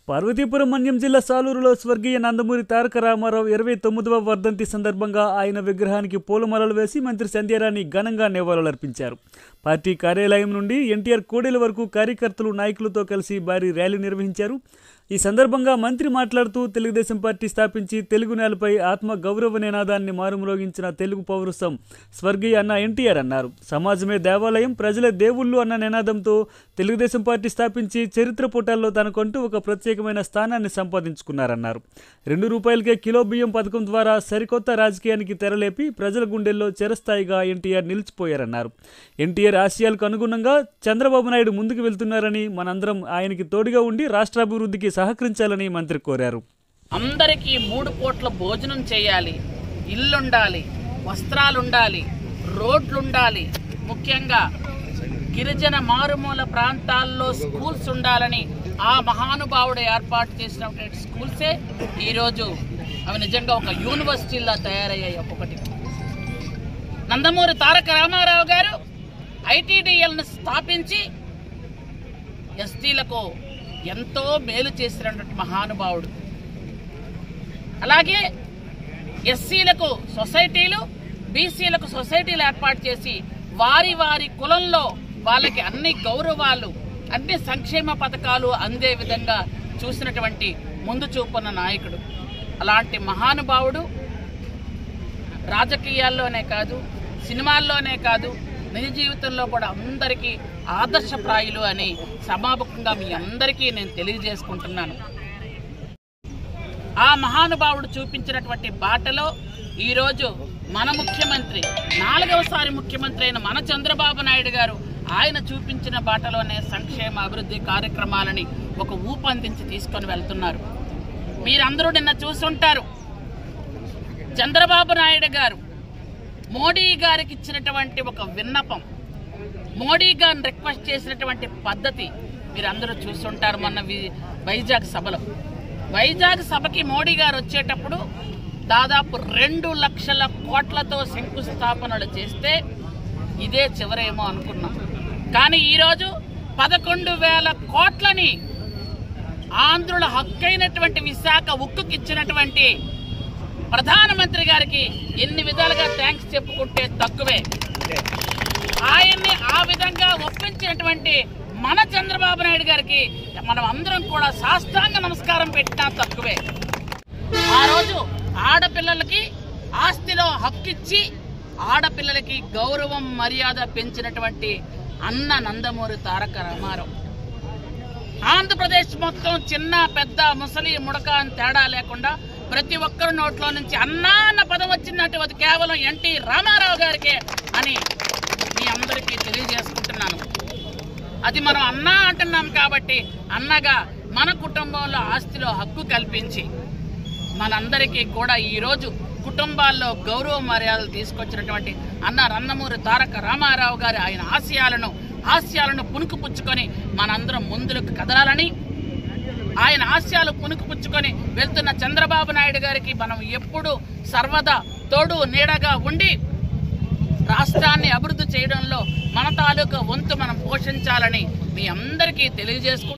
పార్వతీపురం మన్యం జిల్లా సాలూరులో స్వర్గీయ నందమూరి తారక రామారావు 29వ వర్ధంతి సందర్భంగా ఆయన విగ్రహానికి పూలమాలలు వేసి మంత్రి సంధ్యారాణి ఘనంగా నివాళులర్పించారు. పార్టీ కార్యాలయం నుండి ఎన్టీఆర్ కూడలి వరకు కార్యకర్తలు నాయకులతో కలిసి భారీ ర్యాలీ నిర్వహించారు. ఈ సందర్భంగా మంత్రి మాట్లాడుతూ తెలుగుదేశం పార్టీ స్థాపించి తెలుగు నేలపై ఆత్మ గౌరవ నినాదాన్ని మారుమ్రోగించిన తెలుగు పౌరుషం స్వర్గీయ అన్న ఎన్టీఆర్ అన్నారు. సమాజమే దేవాలయం, ప్రజలే దేవుళ్ళు అన్న నినాదంతో తెలుగుదేశం పార్టీ స్థాపించి చరిత్ర పుటాల్లో తనకంటూ ఒక ప్రత్యేకమైన స్థానాన్ని సంపాదించుకున్నారన్నారు. ₹2 కిలో బియ్యం పథకం ద్వారా సరికొత్త రాజకీయానికి తెరలేపి ప్రజల గుండెల్లో చిరస్థాయిగా ఎన్టీఆర్ నిలిచిపోయారన్నారు. ఎన్టీఆర్ ఆశయాలకు అనుగుణంగా చంద్రబాబు నాయుడు ముందుకు వెళ్తున్నారని, మనందరం ఆయనకి తోడుగా ఉండి రాష్ట్రాభివృద్ధికి సహకరించాలని మంత్రి కోరారు. అందరికీ 3 పూట్ల భోజనం చేయాలి, ఇల్లుండాలి, వస్త్రాలుండాలి, రోడ్లుండాలి, ముఖ్యంగా గిరిజన మారుమూల ప్రాంతాల్లో స్కూల్స్ ఉండాలని ఆ మహానుభావుడు ఏర్పాటు చేసినటువంటి స్కూల్సే ఈరోజు అవి నిజంగా ఒక యూనివర్సిటీలా తయారయ్యాయి. ఒక్కొక్కటి నందమూరి తారక రామారావు గారు ఐటీడీఎల్ను స్థాపించి ఎస్టీలకు ఎంతో మేలు చేసినటువంటి మహానుభావుడు. అలాగే ఎస్సీలకు సొసైటీలు, బీసీలకు సొసైటీలు ఏర్పాటు చేసి వారి వారి కులంలో వాళ్ళకి అన్ని గౌరవాలు, అన్ని సంక్షేమ పథకాలు అందే విధంగా చూసినటువంటి ముందు చూపున్న నాయకుడు. అలాంటి మహానుభావుడు రాజకీయాల్లోనే కాదు, సినిమాల్లోనే కాదు, నిజ జీవితంలో కూడా అందరికీ ఆదర్శప్రాయులు అని సభాముఖంగా మీ అందరికీ నేను తెలియజేసుకుంటున్నాను. ఆ మహానుభావుడు చూపించినటువంటి బాటలో ఈరోజు మన ముఖ్యమంత్రి, 4వసారి ముఖ్యమంత్రి అయిన మన చంద్రబాబు నాయుడు గారు ఆయన చూపించిన బాటలోనే సంక్షేమ అభివృద్ధి కార్యక్రమాలని ఒక ఊపందించి తీసుకొని వెళ్తున్నారు. మీరందరూ నిన్న చూసుంటారు, చంద్రబాబు నాయుడు గారు మోడీ గారికి ఇచ్చినటువంటి ఒక విన్నపం, మోడీ గారిని రిక్వెస్ట్ చేసినటువంటి పద్ధతి మీరందరూ చూస్తుంటారు. మొన్న వైజాగ్ సభలో, వైజాగ్ సభకి మోడీ గారు వచ్చేటప్పుడు దాదాపు 2 లక్షల కోట్లతో శంకుస్థాపనలు చేస్తే ఇదే చివరేమో అనుకున్నాం. కానీ ఈరోజు 11,000 కోట్లని ఆంధ్రుల హక్కైనటువంటి విశాఖ ఉక్కుకిచ్చినటువంటి ప్రధానమంత్రి గారికి ఎన్ని విధాలుగా థ్యాంక్స్ చెప్పుకుంటే తక్కువే. ఆయన్ని ఆ విధంగా ఒప్పించినటువంటి మన చంద్రబాబు నాయుడు గారికి మనం అందరం కూడా సాష్టాంగ నమస్కారం పెట్టినా తక్కువే. ఆ రోజు ఆడపిల్లలకి ఆస్తిలో హక్కిచ్చి ఆడపిల్లలకి గౌరవం, మర్యాద పెంచినటువంటి అన్న నందమూరి తారక రామారావు. ఆంధ్రప్రదేశ్ మొత్తం చిన్న పెద్ద ముసలి ముడక అని తేడా లేకుండా ప్రతి ఒక్కరి నోట్లో నుంచి అన్నా అన్న పదం వచ్చిందంటే అది కేవలం ఎన్టీ రామారావు గారికే అని మీ అందరికీ తెలియజేసుకుంటున్నాను. అది మనం అన్నా అంటున్నాం కాబట్టి అన్నగా మన కుటుంబంలో ఆస్తిలో హక్కు కల్పించి మనందరికీ కూడా ఈరోజు కుటుంబాల్లో గౌరవ మర్యాదలు తీసుకొచ్చినటువంటి అన్న నందమూరి తారక రామారావు గారి ఆయన ఆశయాలను పుణుకుపుచ్చుకొని మనందరం ముందుకు కదలాలని, ఆయన ఆశయాలు పుణుకుపుచ్చుకొని వెళ్తున్న చంద్రబాబు నాయుడు గారికి మనం ఎప్పుడు సర్వదా తోడు నీడగా ఉండి రాష్ట్రాన్ని అభివృద్ధి చేయడంలో మన తాలూకా వంతు మనం పోషించాలని మీ అందరికీ తెలియజేసుకుంటూ